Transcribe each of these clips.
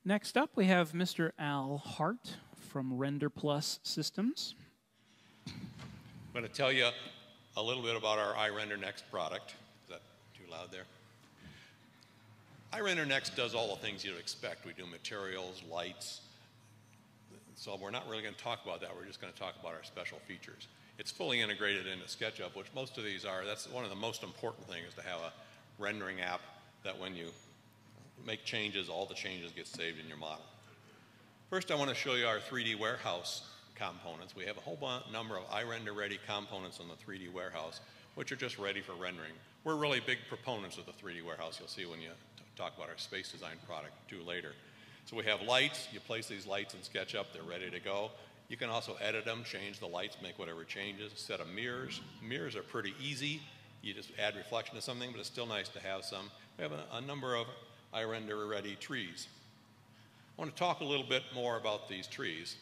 Next up, we have Mr. Al Hart from Render Plus Systems. I'm going to tell you a little bit about our IRender nXt product. Is that too loud there? IRender nXt does all the things you'd expect. We do materials, lights. So we're not really going to talk about that. We're just going to talk about our special features. It's fully integrated into SketchUp, which most of these are. That's one of the most important things, to have a rendering app that when you make changes, all the changes get saved in your model. First, I want to show you our 3D warehouse components. We have a whole number of IRender-ready components on the 3D warehouse, which are just ready for rendering. We're really big proponents of the 3D warehouse. You'll see when you talk about our space design product too later. So we have lights. You place these lights in SketchUp. They're ready to go. You can also edit them, change the lights, make whatever changes. A set of mirrors. Mirrors are pretty easy. You just add reflection to something, but it's still nice to have some. We have a number of IRender-ready trees. I want to talk a little bit more about these trees.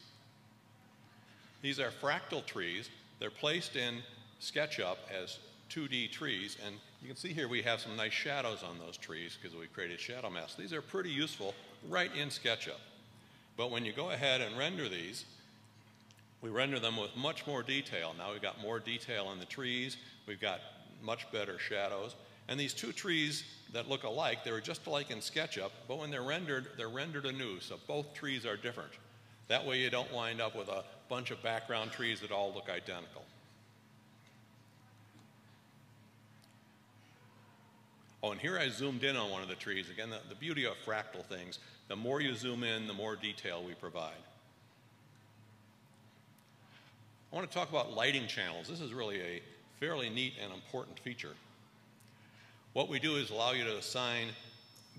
These are fractal trees. They're placed in SketchUp as 2D trees, and you can see here we have some nice shadows on those trees because we created shadow masks. These are pretty useful right in SketchUp. But when you go ahead and render these, we render them with much more detail. Now we've got more detail on the trees. We've got much better shadows. And these two trees that look alike, they were just alike in SketchUp, but when they're rendered anew, so both trees are different. That way you don't wind up with a bunch of background trees that all look identical. Oh, and here I zoomed in on one of the trees. Again, the beauty of fractal things, the more you zoom in, the more detail we provide. I want to talk about lighting channels. This is really a fairly neat and important feature. What we do is allow you to assign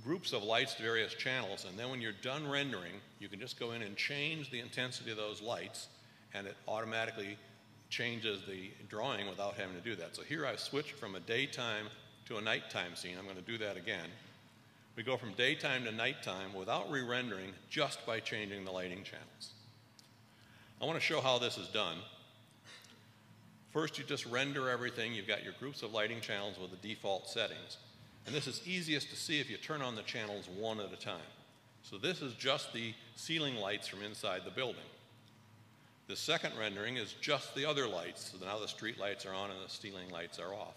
groups of lights to various channels, and then when you're done rendering, you can just go in and change the intensity of those lights, and it automatically changes the drawing without having to do that. So here I've switched from a daytime to a nighttime scene. I'm going to do that again. We go from daytime to nighttime without re-rendering, just by changing the lighting channels. I want to show how this is done. First, you just render everything. You've got your groups of lighting channels with the default settings. And this is easiest to see if you turn on the channels one at a time. So this is just the ceiling lights from inside the building. The second rendering is just the other lights. So now the street lights are on and the ceiling lights are off.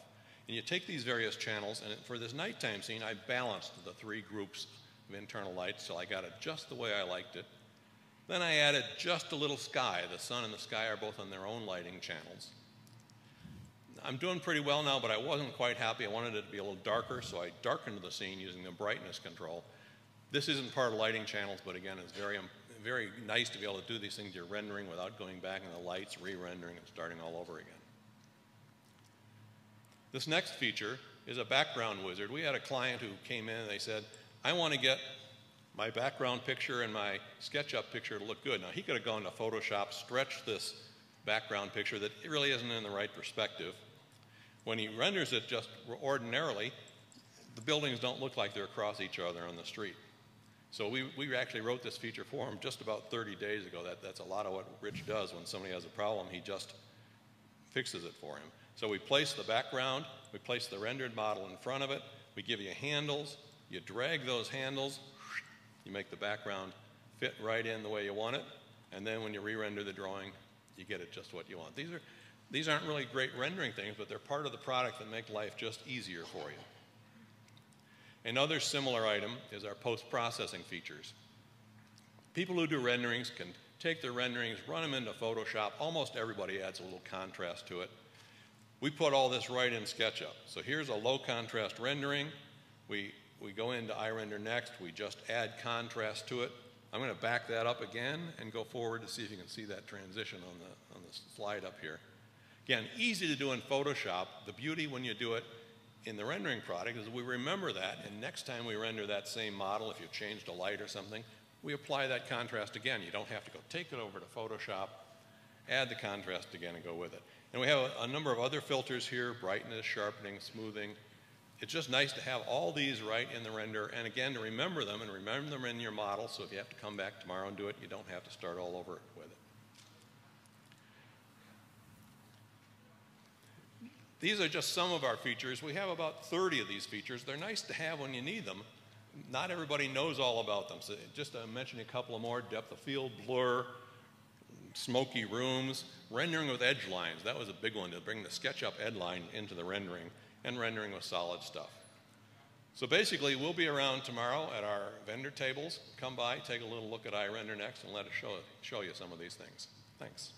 And you take these various channels, and for this nighttime scene, I balanced the three groups of internal lights till I got it just the way I liked it. Then I added just a little sky. The sun and the sky are both on their own lighting channels. I'm doing pretty well now, but I wasn't quite happy. I wanted it to be a little darker, so I darkened the scene using the brightness control. This isn't part of lighting channels, but again, it's very nice to be able to do these things you're rendering without going back in the lights, re-rendering, and starting all over again. This next feature is a background wizard. We had a client who came in and they said, I want to get my background picture and my SketchUp picture to look good. Now, he could have gone to Photoshop, stretched this background picture that it really isn't in the right perspective. When he renders it just ordinarily, the buildings don't look like they're across each other on the street. So we actually wrote this feature for him just about 30 days ago. That's a lot of what Rich does. When somebody has a problem, he just fixes it for him. So we place the background, we place the rendered model in front of it, we give you handles, you drag those handles, you make the background fit right in the way you want it, and then when you re-render the drawing, you get it just what you want. These aren't really great rendering things, but they're part of the product that make life just easier for you. Another similar item is our post-processing features. People who do renderings can take their renderings, run them into Photoshop. Almost everybody adds a little contrast to it. We put all this right in SketchUp. So here's a low contrast rendering. We go into IRender nXt. We just add contrast to it. I'm going to back that up again and go forward to see if you can see that transition on the slide up here. Again, easy to do in Photoshop. The beauty when you do it in the rendering product is we remember that, and next time we render that same model, if you've changed a light or something, we apply that contrast again. You don't have to go take it over to Photoshop, add the contrast again, and go with it. And we have a number of other filters here, brightness, sharpening, smoothing. It's just nice to have all these right in the render, and again, to remember them, and remember them in your model, so if you have to come back tomorrow and do it, you don't have to start all over with it. These are just some of our features. We have about 30 of these features. They're nice to have when you need them. not everybody knows all about them. So just to mention a couple of more: depth of field, blur, smoky rooms, rendering with edge lines. That was a big one, to bring the SketchUp edge line into the rendering, and rendering with solid stuff. So basically, we'll be around tomorrow at our vendor tables. Come by, take a little look at IRender nXt, and let us show you some of these things. Thanks.